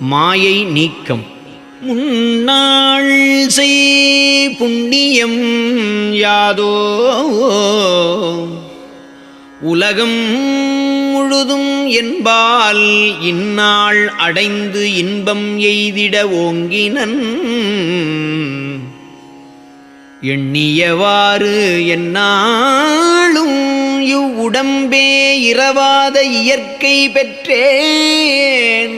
மாயை நீக்கம். முன்னாள் செய் புண்ணியம் யாதோ உலகம் முழுதும் என்பால் இந்நாள் அடைந்து இன்பம் எய்திட ஓங்கினன் எண்ணியவாறு எந்நாளும் இவ்வுடம்பே இரவாத இயற்கை பெற்றேன்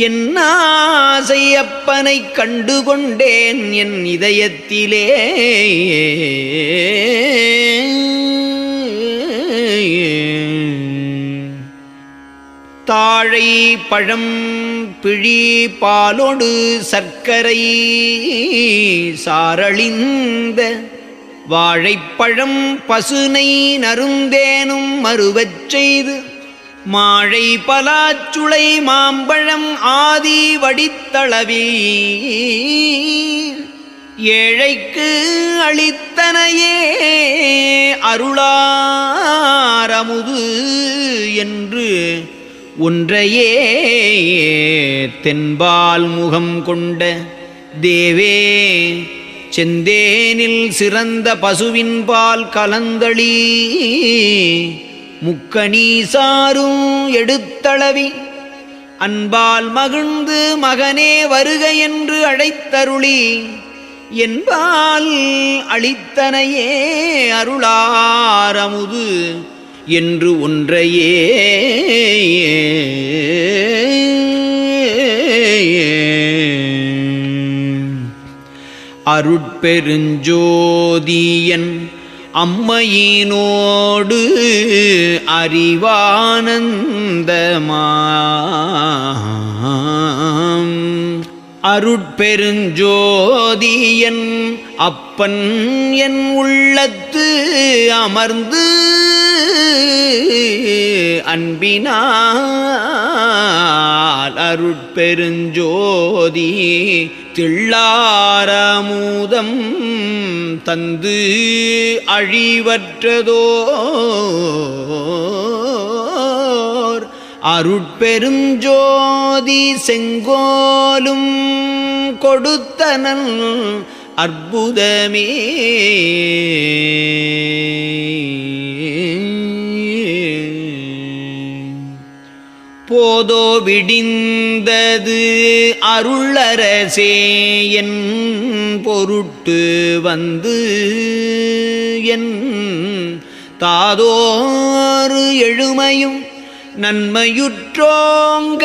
என்னாசை அப்பனை கண்டுகொண்டேன் என் இதயத்திலே தாழை பழம் பிழி பாலோடு சர்க்கரை சாரளிந்த வாழைப்பழம் பசுனை நறுந்தேனும் மறுவச் செய்து மாழை பலாச்சுளை மாம்பழம் ஆதி வடித்தளவி ஏழைக்கு அளித்தனையே அருளாரமுது என்று ஒன்றையே தென்பால் முகம் கொண்ட தேவே செந்தேனில் சிறந்த பசுவின் பால் கலந்தளி முக்கணி சாரும் எடுத்தளவி அன்பால் மகிழ்ந்து மகனே வருக என்று அழைத்தருளி என்பால் அளித்தனையே அருளாரமுது என்று ஒன்றையே அருட்பெருஞ்சோதியன் அம்மையினோடு அறிவானந்தமாம் அருட்பெருஞ்சோதியன் அப்பன் என் உள்ளத்து அமர்ந்து அன்பினால் அருட்பெருஞ்சோதி திள்ளாரமுதம் தந்து அழிவற்றதோர் அருட்பெருஞ்சோதி செங்கோலும் கொடுத்தனன் அற்புதமே போதோ விடிந்தது அருளரசே என் பொருட்டு வந்து என் தாதோறு எழுமையும் நன்மையுற்றோங்க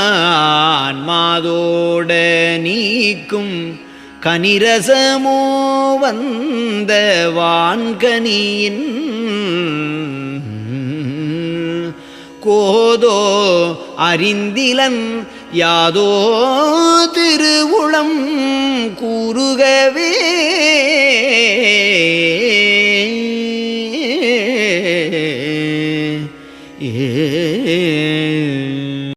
தருவதுதான் மாதோட நீக்கும் கனிரசமோ வந்த வான்கனியின் கோதோ அறிந்திலன் யாதோ திருவுளம் கூறுகவே